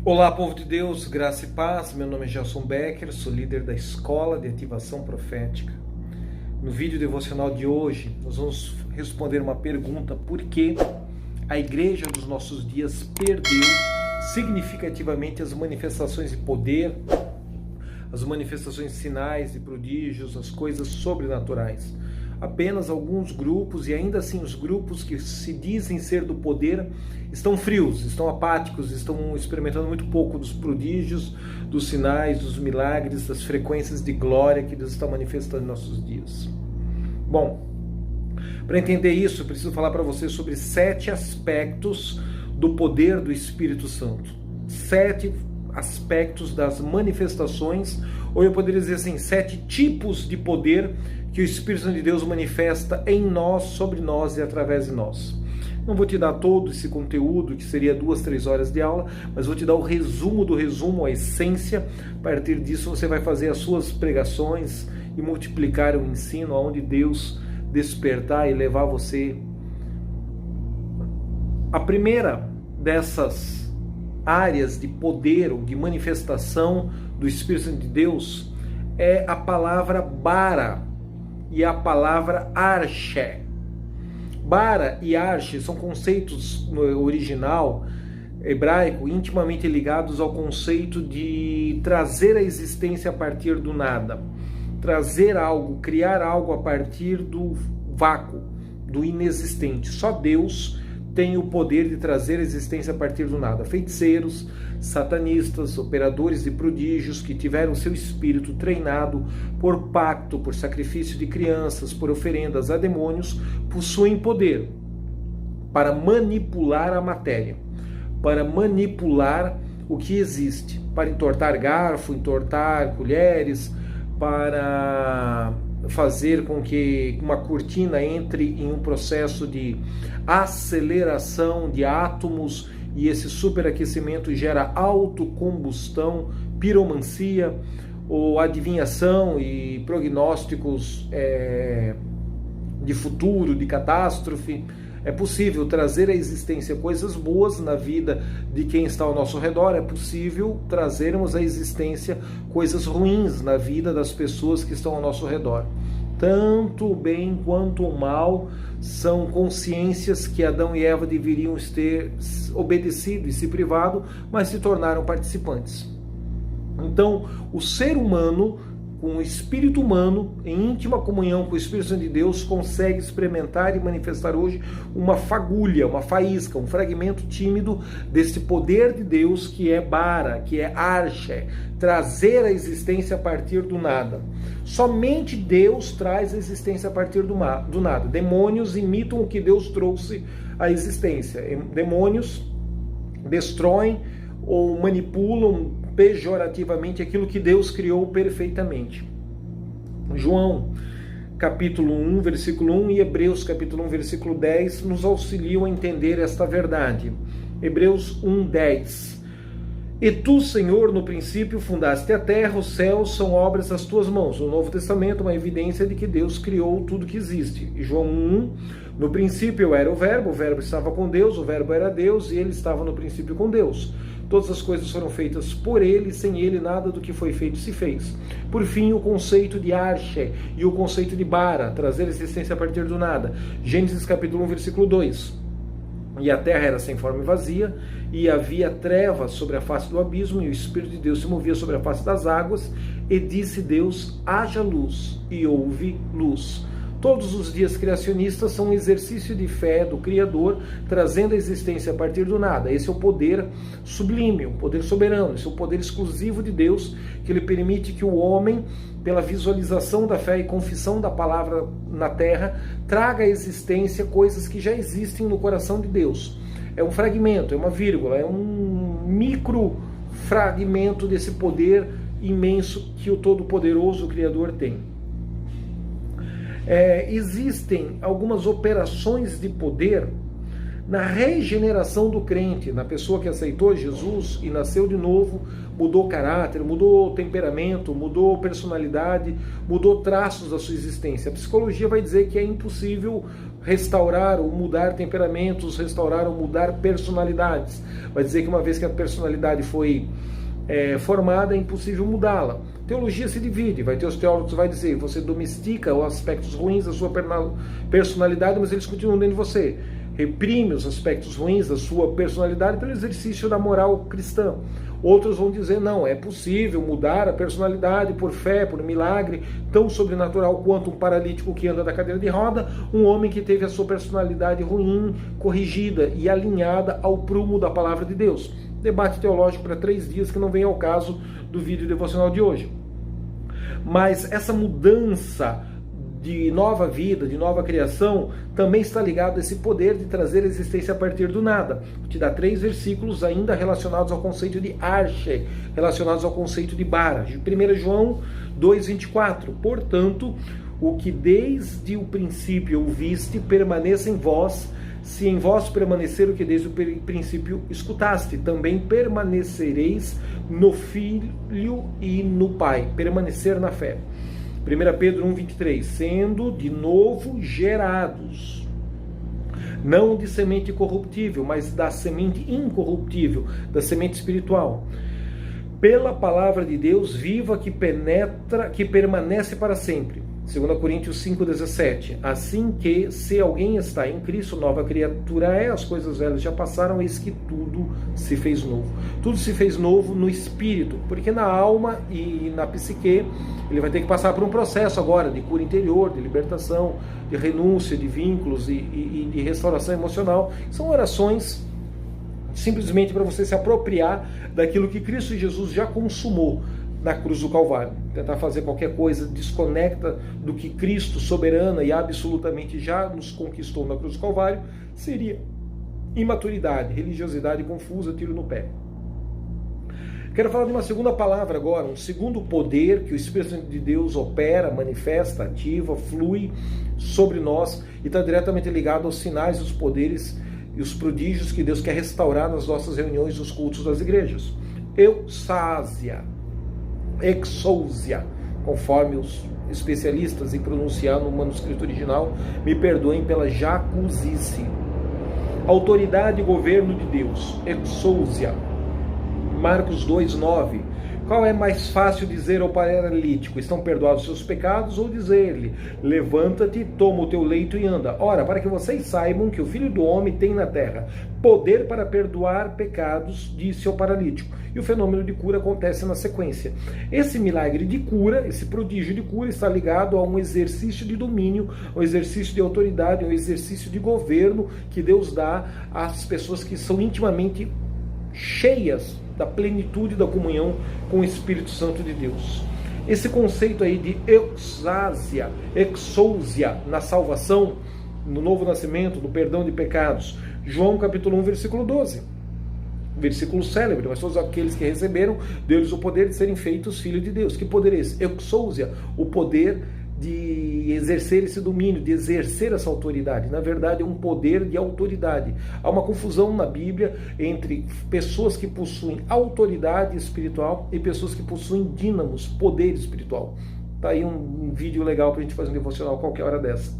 Olá, povo de Deus, graça e paz. Meu nome é Gelson Becker, sou líder da Escola de Ativação Profética. No vídeo devocional de hoje, nós vamos responder uma pergunta: por que a igreja dos nossos dias perdeu significativamente as manifestações de poder, as manifestações de sinais e prodígios, as coisas sobrenaturais? Apenas alguns grupos, e ainda assim os grupos que se dizem ser do poder, estão frios, estão apáticos, estão experimentando muito pouco dos prodígios, dos sinais, dos milagres, das frequências de glória que Deus está manifestando em nossos dias. Bom, para entender isso, eu preciso falar para você sobre 7 aspectos do poder do Espírito Santo. 7 aspectos das manifestações, ou eu poderia dizer assim, 7 tipos de poder que o Espírito Santo de Deus manifesta em nós, sobre nós e através de nós. Não vou te dar todo esse conteúdo, que seria 2, 3 horas de aula, mas vou te dar o resumo do resumo, a essência. A partir disso você vai fazer as suas pregações e multiplicar o ensino aonde Deus despertar e levar você. A primeira dessas áreas de poder ou de manifestação do Espírito Santo de Deus é a palavra bara e a palavra arche. Bara e arche são conceitos no original hebraico intimamente ligados ao conceito de trazer a existência a partir do nada, trazer algo, criar algo a partir do vácuo, do inexistente. Só Deus tem o poder de trazer a existência a partir do nada. Feiticeiros, satanistas, operadores de prodígios que tiveram seu espírito treinado por pacto, por sacrifício de crianças, por oferendas a demônios, possuem poder para manipular a matéria, para manipular o que existe, para entortar garfo, entortar colheres, para fazer com que uma cortina entre em um processo de aceleração de átomos, e esse superaquecimento gera autocombustão, piromancia, ou adivinhação e prognósticos de futuro, de catástrofe. É possível trazer à existência coisas boas na vida de quem está ao nosso redor, é possível trazermos à existência coisas ruins na vida das pessoas que estão ao nosso redor. Tanto o bem quanto o mal são consciências que Adão e Eva deveriam ter obedecido e se privado, mas se tornaram participantes. Então, o ser humano, com o espírito humano, em íntima comunhão com o Espírito Santo de Deus, consegue experimentar e manifestar hoje uma fagulha, uma faísca, um fragmento tímido desse poder de Deus que é bara, que é arche, trazer a existência a partir do nada. Somente Deus traz a existência a partir do nada. Demônios imitam o que Deus trouxe à existência. Demônios destroem ou manipulam pejorativamente aquilo que Deus criou perfeitamente. João capítulo 1, versículo 1 e Hebreus capítulo 1, versículo 10 nos auxiliam a entender esta verdade. Hebreus 1, 10. E tu, Senhor, no princípio fundaste a terra, os céus são obras das tuas mãos. No Novo Testamento, uma evidência de que Deus criou tudo que existe. E João 1, no princípio era o verbo estava com Deus, o verbo era Deus e ele estava no princípio com Deus. Todas as coisas foram feitas por ele, sem ele nada do que foi feito se fez. Por fim, o conceito de arche e o conceito de bara, trazer existência a partir do nada. Gênesis capítulo 1, versículo 2. E a terra era sem forma e vazia, e havia trevas sobre a face do abismo, e o Espírito de Deus se movia sobre a face das águas, e disse Deus, haja luz, e houve luz. Todos os dias criacionistas são um exercício de fé do Criador, trazendo a existência a partir do nada. Esse é o poder sublime, o poder soberano, esse é o poder exclusivo de Deus, que ele permite que o homem, pela visualização da fé e confissão da palavra na terra, traga à existência coisas que já existem no coração de Deus. É um fragmento, é uma vírgula, é um micro fragmento desse poder imenso que o Todo-Poderoso, o Criador, tem. Existem algumas operações de poder na regeneração do crente, na pessoa que aceitou Jesus e nasceu de novo, mudou caráter, mudou temperamento, mudou personalidade, mudou traços da sua existência. A psicologia vai dizer que é impossível restaurar ou mudar temperamentos, restaurar ou mudar personalidades. Vai dizer que uma vez que a personalidade foi formada, é impossível mudá-la. Teologia se divide, vai ter os teólogos que vai dizer, você domestica os aspectos ruins da sua personalidade, mas eles continuam dentro de você. Reprime os aspectos ruins da sua personalidade pelo exercício da moral cristã. Outros vão dizer, não, é possível mudar a personalidade por fé, por milagre, tão sobrenatural quanto um paralítico que anda da cadeira de roda, um homem que teve a sua personalidade ruim, corrigida e alinhada ao prumo da palavra de Deus. Debate teológico para 3 dias que não vem ao caso do vídeo devocional de hoje. Mas essa mudança de nova vida, de nova criação, também está ligado a esse poder de trazer a existência a partir do nada. Vou te dar 3 versículos ainda relacionados ao conceito de arche, relacionados ao conceito de bara. 1 João 2,24. Portanto, o que desde o princípio ouviste permaneça em vós. Se em vós permanecer o que desde o princípio escutaste, também permanecereis no Filho e no Pai. Permanecer na fé. 1 Pedro 1,23. Sendo de novo gerados, não de semente corruptível, mas da semente incorruptível, da semente espiritual, pela palavra de Deus viva que penetra, que permanece para sempre. 2 Coríntios 5,17. Assim que, se alguém está em Cristo, nova criatura é, as coisas velhas já passaram, eis que tudo se fez novo. Tudo se fez novo no espírito, porque na alma e na psique, ele vai ter que passar por um processo agora de cura interior, de libertação, de renúncia, de vínculos e de restauração emocional. São orações simplesmente para você se apropriar daquilo que Cristo Jesus já consumou na cruz do Calvário. Tentar fazer qualquer coisa desconecta do que Cristo soberana e absolutamente já nos conquistou na cruz do Calvário seria imaturidade, religiosidade confusa, tiro no pé. Quero falar de uma segunda palavra agora, um segundo poder que o Espírito de Deus opera, manifesta, ativa, flui sobre nós e está diretamente ligado aos sinais, os poderes e os prodígios que Deus quer restaurar nas nossas reuniões, nos cultos das igrejas. Eusásia, exousia, conforme os especialistas em pronunciar no manuscrito original, me perdoem pela jacuzice. Autoridade e governo de Deus, exousia. Marcos 2,9. Qual é mais fácil dizer ao paralítico, estão perdoados os seus pecados, ou dizer-lhe, levanta-te, toma o teu leito e anda? Ora, para que vocês saibam que o Filho do Homem tem na terra poder para perdoar pecados, disse ao paralítico. E o fenômeno de cura acontece na sequência. Esse milagre de cura, esse prodígio de cura, está ligado a um exercício de domínio, um exercício de autoridade, um exercício de governo que Deus dá às pessoas que são intimamente cheias da plenitude da comunhão com o Espírito Santo de Deus. Esse conceito aí de exousia, exousia na salvação, no novo nascimento, no perdão de pecados. João capítulo 1, versículo 12. Versículo célebre, mas todos aqueles que receberam, deu-lhes o poder de serem feitos filhos de Deus. Que poder é esse? Exousia, o poder de exercer esse domínio, de exercer essa autoridade. Na verdade, é um poder de autoridade. Há uma confusão na Bíblia entre pessoas que possuem autoridade espiritual e pessoas que possuem dínamos, poder espiritual. Tá aí um vídeo legal para a gente fazer um devocional qualquer hora dessa.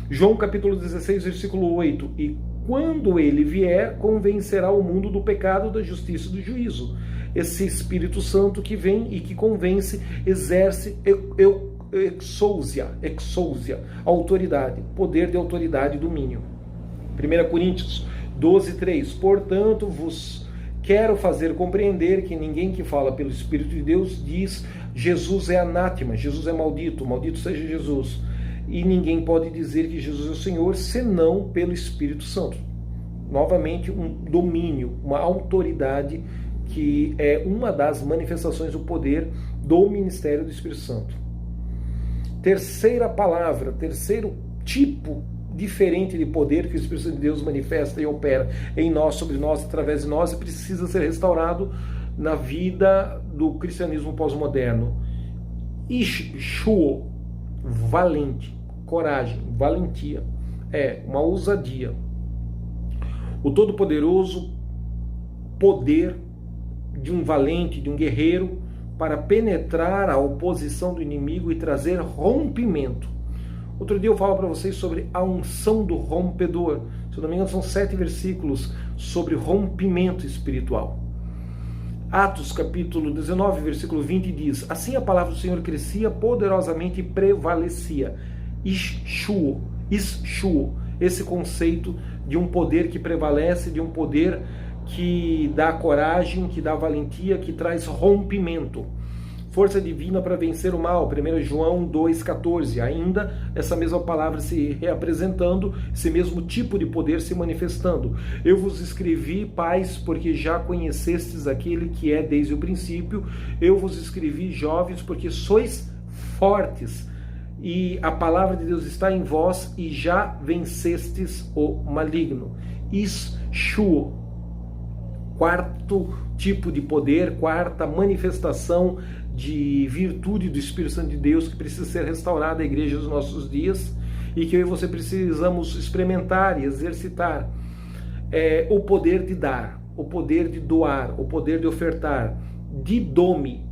João capítulo 16, versículo 8. E quando ele vier, convencerá o mundo do pecado, da justiça e do juízo. Esse Espírito Santo que vem e que convence, exerce exousia, autoridade, poder de autoridade e domínio. 1 Coríntios 12:3. Portanto, vos quero fazer compreender que ninguém que fala pelo Espírito de Deus diz Jesus é anátema, Jesus é maldito, maldito seja Jesus. E ninguém pode dizer que Jesus é o Senhor senão pelo Espírito Santo. Novamente, um domínio, uma autoridade que é uma das manifestações do poder do ministério do Espírito Santo. Terceira palavra, terceiro tipo diferente de poder que o Espírito de Deus manifesta e opera em nós, sobre nós, através de nós, e precisa ser restaurado na vida do cristianismo pós-moderno. Ishuo, valente, coragem, valentia, é uma ousadia. o todo-poderoso poder de um valente, de um guerreiro, para penetrar a oposição do inimigo e trazer rompimento. Outro dia eu falo para vocês sobre a unção do rompedor. Se eu não me engano, são 7 versículos sobre rompimento espiritual. Atos capítulo 19, versículo 20 diz: assim a palavra do Senhor crescia poderosamente e prevalecia. Ishuo, esse conceito de um poder que prevalece, de um poder que dá coragem, que dá valentia, que traz rompimento. Força divina para vencer o mal, 1 João 2,14. Ainda essa mesma palavra se reapresentando, esse mesmo tipo de poder se manifestando. Eu vos escrevi, pais, porque já conhecestes aquele que é desde o princípio. Eu vos escrevi, jovens, porque sois fortes, e a palavra de Deus está em vós, e já vencestes o maligno. Ishuo. Quarto tipo de poder, quarta manifestação de virtude do Espírito Santo de Deus que precisa ser restaurada à igreja dos nossos dias e que eu e você precisamos experimentar e exercitar. É o poder de dar, o poder de doar, o poder de ofertar. Didome.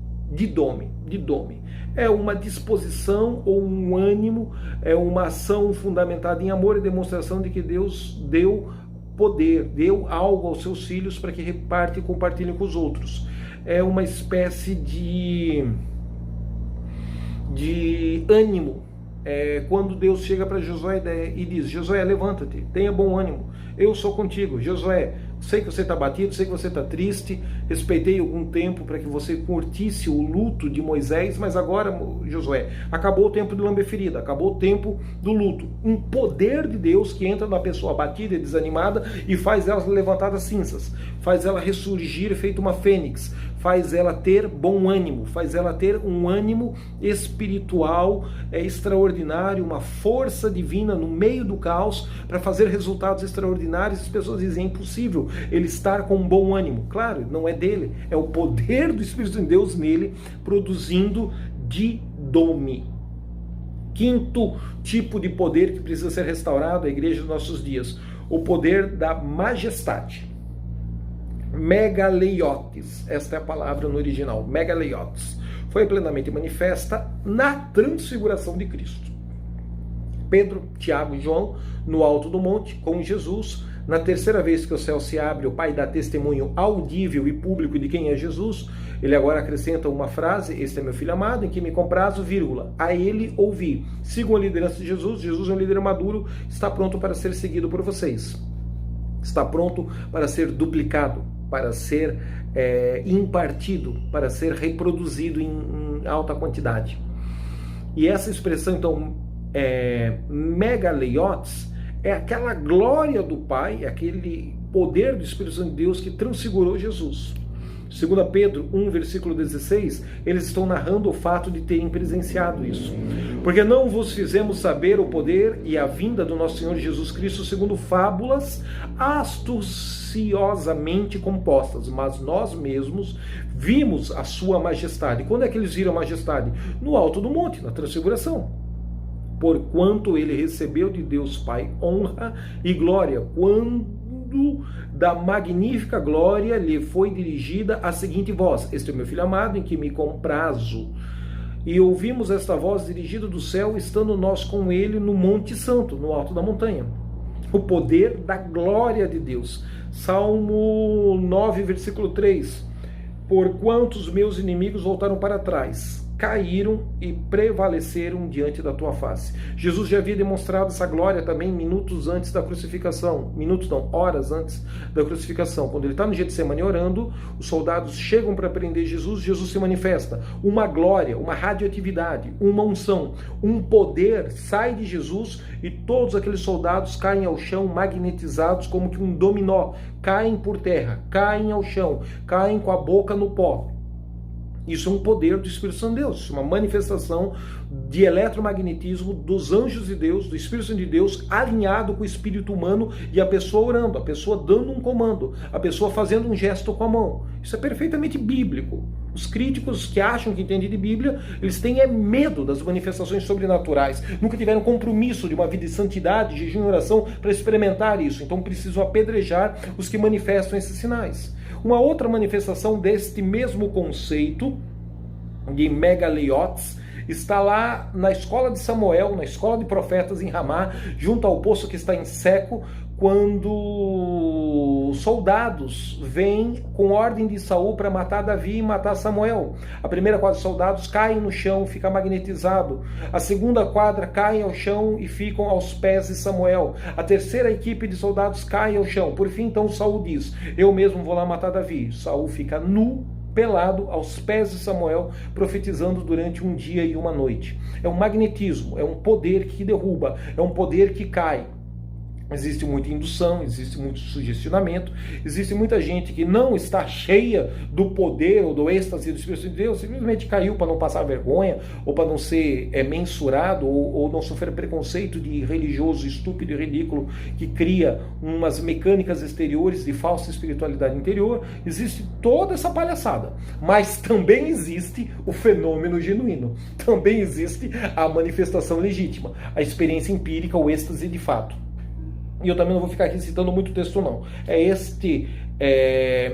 É uma disposição ou um ânimo, é uma ação fundamentada em amor e demonstração de que Deus deu poder, deu algo aos seus filhos para que reparte e compartilhem com os outros. É uma espécie de ânimo. Quando Deus chega para Josué e diz: Josué, levanta-te, tenha bom ânimo, eu sou contigo. Josué, sei que você está batido, sei que você está triste, respeitei algum tempo para que você curtisse o luto de Moisés, mas agora, Josué, acabou o tempo de lamber ferida, acabou o tempo do luto. Um poder de Deus que entra na pessoa abatida e desanimada e faz ela levantar das cinzas, faz ela ressurgir feito uma fênix, faz ela ter bom ânimo, faz ela ter um ânimo espiritual extraordinário, uma força divina no meio do caos para fazer resultados extraordinários. As pessoas dizem: é impossível ele estar com um bom ânimo. Claro, não é dele, é o poder do Espírito de Deus nele, produzindo didome. Quinto tipo de poder que precisa ser restaurado à igreja dos nossos dias: o poder da majestade. Megaleiotes, esta é a palavra no original, megaleiotes, foi plenamente manifesta na transfiguração de Cristo. Pedro, Tiago e João, no alto do monte, com Jesus. Na terceira vez que o céu se abre, o Pai dá testemunho audível e público de quem é Jesus. Ele agora acrescenta uma frase: este é meu filho amado, em quem me comprazo, vírgula, a ele ouvi. Sigam a liderança de Jesus. Jesus é um líder maduro, está pronto para ser seguido por vocês. Está pronto para ser duplicado, para ser impartido, para ser reproduzido em alta quantidade. E essa expressão, então, megaleiotes, é aquela glória do Pai, aquele poder do Espírito Santo de Deus que transfigurou Jesus. 2 Pedro 1, versículo 16, eles estão narrando o fato de terem presenciado isso. Porque não vos fizemos saber o poder e a vinda do nosso Senhor Jesus Cristo segundo fábulas astuciosamente compostas, mas nós mesmos vimos a sua majestade. Quando é que eles viram a majestade? No alto do monte, na transfiguração. Porquanto ele recebeu de Deus Pai honra e glória, quando da magnífica glória lhe foi dirigida a seguinte voz: este é o meu filho amado, em que me comprazo. E ouvimos esta voz dirigida do céu, estando nós com ele no Monte Santo, no alto da montanha. O poder da glória de Deus. Salmo 9, versículo 3. Porquanto os meus inimigos voltaram para trás, caíram e prevaleceram diante da tua face. Jesus já havia demonstrado essa glória também minutos antes da crucificação. Minutos não, horas antes da crucificação. Quando ele está no Getsemane orando, os soldados chegam para prender Jesus, Jesus se manifesta. Uma glória, uma radioatividade, uma unção, um poder sai de Jesus e todos aqueles soldados caem ao chão magnetizados como que um dominó. Caem por terra, caem ao chão, caem com a boca no pó. Isso é um poder do Espírito Santo de Deus, uma manifestação de eletromagnetismo dos anjos de Deus, do Espírito Santo de Deus, alinhado com o espírito humano, e a pessoa orando, a pessoa dando um comando, a pessoa fazendo um gesto com a mão. Isso é perfeitamente bíblico. Os críticos que acham que entendem de Bíblia, eles têm medo das manifestações sobrenaturais. Nunca tiveram compromisso de uma vida de santidade, de jejum e oração para experimentar isso. Então precisam apedrejar os que manifestam esses sinais. Uma outra manifestação deste mesmo conceito de megaleiotes está lá na escola de Samuel, na escola de profetas em Ramá, junto ao poço que está em seco, quando soldados vêm com ordem de Saul para matar Davi e matar Samuel. A primeira quadra de soldados caem no chão, fica magnetizado. A segunda quadra caem ao chão e ficam aos pés de Samuel. A terceira equipe de soldados cai ao chão. Por fim, então, Saul diz: eu mesmo vou lá matar Davi. Saul fica nu, pelado, aos pés de Samuel, profetizando durante um dia e uma noite. É um magnetismo, é um poder que derruba, é um poder que cai. Existe muita indução, existe muito sugestionamento, existe muita gente que não está cheia do poder ou do êxtase do Espírito de Deus, simplesmente caiu para não passar vergonha, ou para não ser mensurado, ou não sofrer preconceito de religioso estúpido e ridículo que cria umas mecânicas exteriores de falsa espiritualidade interior. Existe toda essa palhaçada, mas também existe o fenômeno genuíno, também existe a manifestação legítima, a experiência empírica, o êxtase de fato. E eu também não vou ficar aqui citando muito texto não. É este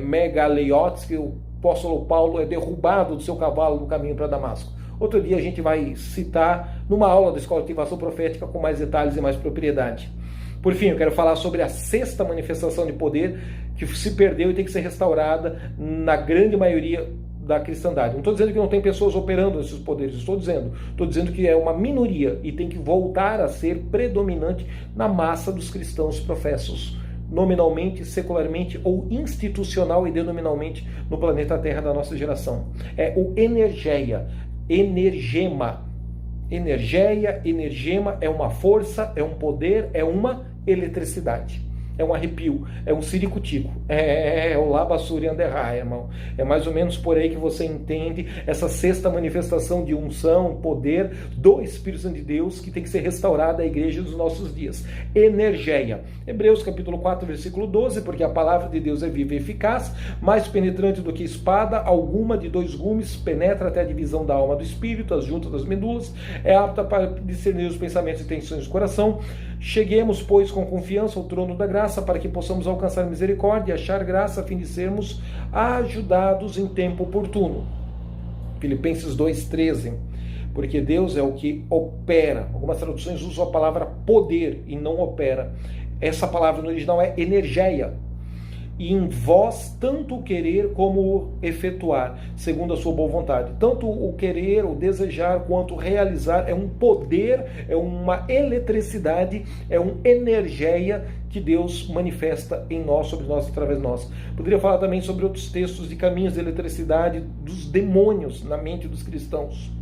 megaleiotes que o apóstolo Paulo é derrubado do seu cavalo no caminho para Damasco. Outro dia a gente vai citar numa aula da Escola de Ativação Profética com mais detalhes e mais propriedade. Por fim, eu quero falar sobre a sexta manifestação de poder que se perdeu e tem que ser restaurada na grande maioria da cristandade. Não estou dizendo que não tem pessoas operando nesses poderes, estou dizendo que é uma minoria e tem que voltar a ser predominante na massa dos cristãos professos, nominalmente, secularmente ou institucional e denominalmente no planeta Terra da nossa geração. É o energeia, energema. Energeia, energema é uma força, é um poder, é uma eletricidade. É um arrepio, é um ciricutico, é o labassuri anderrai, irmão. É mais ou menos por aí que você entende essa sexta manifestação de unção, poder do Espírito Santo de Deus que tem que ser restaurada à igreja dos nossos dias. Energeia. Hebreus capítulo 4, versículo 12, porque a palavra de Deus é viva e eficaz, mais penetrante do que espada alguma de dois gumes, penetra até a divisão da alma do espírito, as juntas das medulas, é apta para discernir os pensamentos e intenções do coração. Cheguemos, pois, com confiança ao trono da graça, para que possamos alcançar misericórdia e achar graça, a fim de sermos ajudados em tempo oportuno. Filipenses 2,13. Porque Deus é o que opera. Algumas traduções usam a palavra poder e não opera. Essa palavra no original é energeia. E em vós tanto o querer como o efetuar, segundo a sua boa vontade. Tanto o querer, o desejar, quanto o realizar é um poder, é uma eletricidade, é um energeia que Deus manifesta em nós, sobre nós, através de nós. Poderia falar também sobre outros textos de caminhos de eletricidade dos demônios na mente dos cristãos.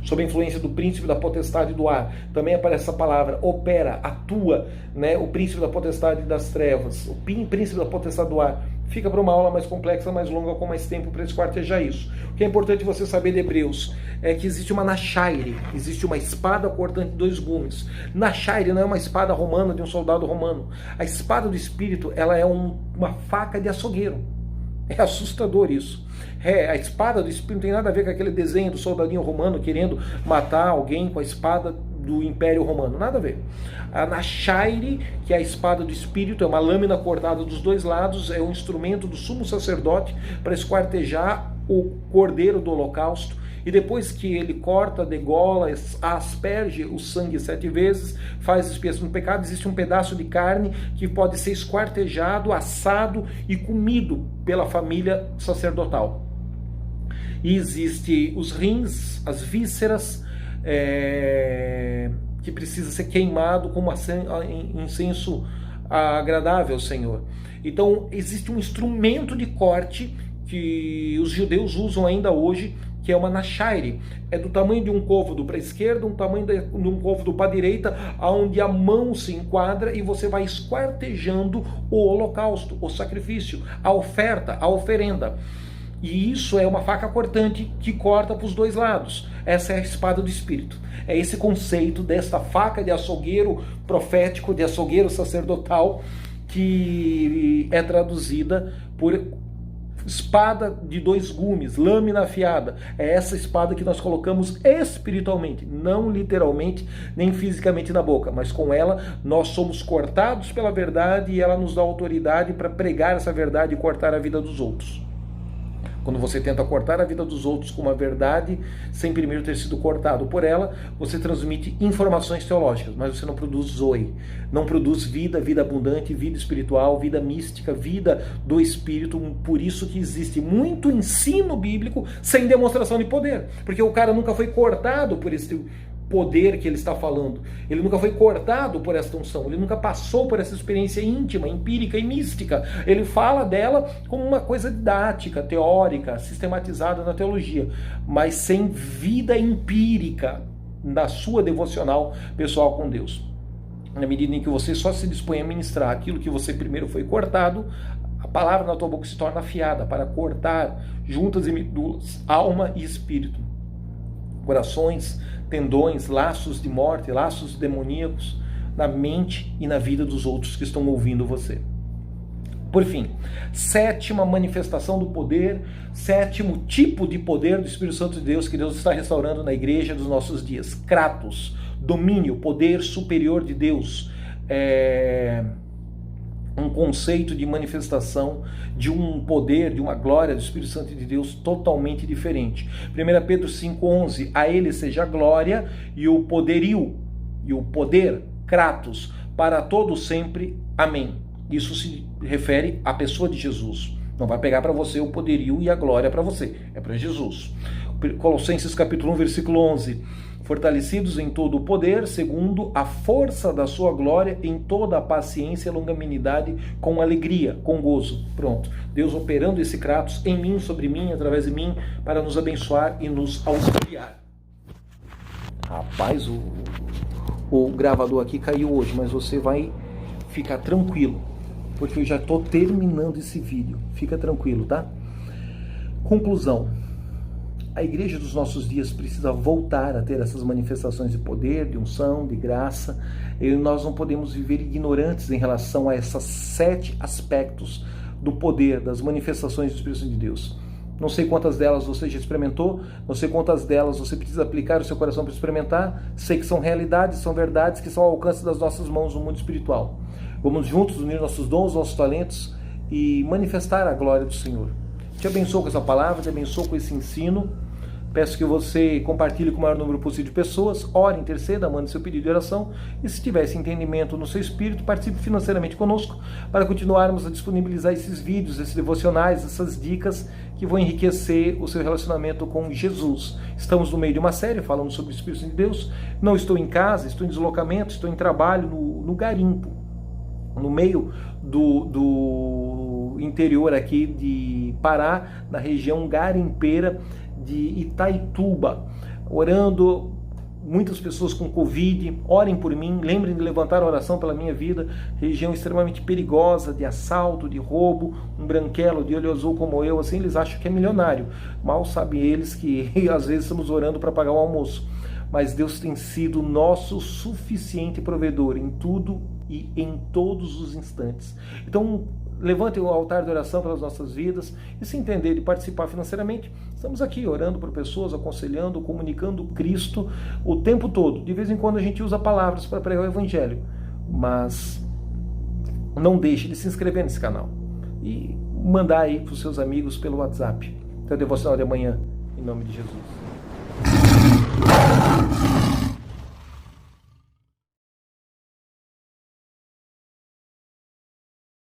Sob a influência do príncipe da potestade do ar. Também aparece essa palavra, opera, atua, né? O príncipe da potestade das trevas, o príncipe da potestade do ar. Fica para uma aula mais complexa, mais longa, com mais tempo para esquartejar isso. O que é importante você saber de Hebreus é que existe uma nachaire, existe uma espada cortante de dois gumes. Nachaire não é uma espada romana de um soldado romano. A espada do Espírito, ela é uma faca de açougueiro. É assustador isso. A espada do Espírito não tem nada a ver com aquele desenho do soldadinho romano querendo matar alguém com a espada do Império Romano. Nada a ver. A nachaire, que é a espada do Espírito, é uma lâmina cortada dos dois lados, é um instrumento do sumo sacerdote para esquartejar o cordeiro do holocausto. E depois que ele corta, degola, asperge o sangue 7 vezes, faz expiação do pecado, existe um pedaço de carne que pode ser esquartejado, assado e comido pela família sacerdotal. E existe os rins, as vísceras, que precisa ser queimado como incenso agradável ao Senhor. Então existe um instrumento de corte que os judeus usam ainda hoje, que é uma nachaire. É do tamanho de um côvado para a esquerda, um tamanho de um côvado para a direita, onde a mão se enquadra e você vai esquartejando o holocausto, o sacrifício, a oferta, a oferenda. E isso é uma faca cortante que corta para os dois lados. Essa é a espada do Espírito. É esse conceito desta faca de açougueiro profético, de açougueiro sacerdotal, que é traduzida por espada de 2 gumes, lâmina afiada. É essa espada que nós colocamos espiritualmente, não literalmente, nem fisicamente na boca, mas com ela nós somos cortados pela verdade e ela nos dá autoridade para pregar essa verdade e cortar a vida dos outros. Quando você tenta cortar a vida dos outros com uma verdade, sem primeiro ter sido cortado por ela, você transmite informações teológicas, mas você não produz zoe, não produz vida, vida abundante, vida espiritual, vida mística, vida do Espírito. Por isso que existe muito ensino bíblico sem demonstração de poder, porque o cara nunca foi cortado por esse poder que ele está falando, ele nunca foi cortado por esta unção, ele nunca passou por essa experiência íntima, empírica e mística. Ele fala dela como uma coisa didática, teórica, sistematizada na teologia, mas sem vida empírica na sua devocional pessoal com Deus. Na medida em que você só se dispõe a ministrar aquilo que você primeiro foi cortado, a palavra na tua boca se torna afiada para cortar juntas e medulas, alma e espírito, corações, tendões, laços de morte, laços demoníacos na mente e na vida dos outros que estão ouvindo você. Por fim, 7ª manifestação do poder, 7º tipo de poder do Espírito Santo de Deus que Deus está restaurando na igreja dos nossos dias. Kratos, domínio, poder superior de Deus. Um conceito de manifestação de um poder, de uma glória do Espírito Santo de Deus totalmente diferente. 1 Pedro 5,11, a ele seja a glória e o poderio, e o poder, Kratos, para todo sempre. Amém. Isso se refere à pessoa de Jesus. Não vai pegar para você o poderio e a glória para você, é para Jesus. Colossenses capítulo 1, versículo 11, fortalecidos em todo o poder, segundo a força da sua glória, em toda a paciência e longanimidade, com alegria, com gozo. Pronto. Deus operando esse Kratos em mim, sobre mim, através de mim, para nos abençoar e nos auxiliar. Rapaz, o gravador aqui caiu hoje, mas você vai ficar tranquilo, porque eu já estou terminando esse vídeo. Fica tranquilo, tá? Conclusão. A igreja dos nossos dias precisa voltar a ter essas manifestações de poder, de unção, de graça. E nós não podemos viver ignorantes em relação a esses 7 aspectos do poder, das manifestações do Espírito Santo de Deus. Não sei quantas delas você já experimentou, não sei quantas delas você precisa aplicar o seu coração para experimentar. Sei que são realidades, são verdades que são ao alcance das nossas mãos no mundo espiritual. Vamos juntos unir nossos dons, nossos talentos e manifestar a glória do Senhor. Te abençoo com essa palavra, te abençoo com esse ensino. Peço que você compartilhe com o maior número possível de pessoas, ore, interceda, mande seu pedido de oração e, se tiver esse entendimento no seu espírito, participe financeiramente conosco para continuarmos a disponibilizar esses vídeos, esses devocionais, essas dicas que vão enriquecer o seu relacionamento com Jesus. Estamos no meio de uma série falando sobre o Espírito Santo de Deus. Não estou em casa, estou em deslocamento, estou em trabalho no garimpo, no meio do interior aqui de Pará, na região garimpeira de Itaituba, orando, muitas pessoas com Covid. Orem por mim, lembrem de levantar a oração pela minha vida. Região extremamente perigosa, de assalto, de roubo, um branquelo de olho azul como eu, assim, eles acham que é milionário. Mal sabem eles que às vezes estamos orando para pagar o almoço. Mas Deus tem sido nosso suficiente provedor em tudo e em todos os instantes. Então, levante o altar de oração pelas nossas vidas e, se entender de participar financeiramente, estamos aqui orando por pessoas, aconselhando, comunicando Cristo o tempo todo. De vez em quando a gente usa palavras para pregar o Evangelho, mas não deixe de se inscrever nesse canal e mandar aí para os seus amigos pelo WhatsApp. Até o devocional de amanhã, em nome de Jesus.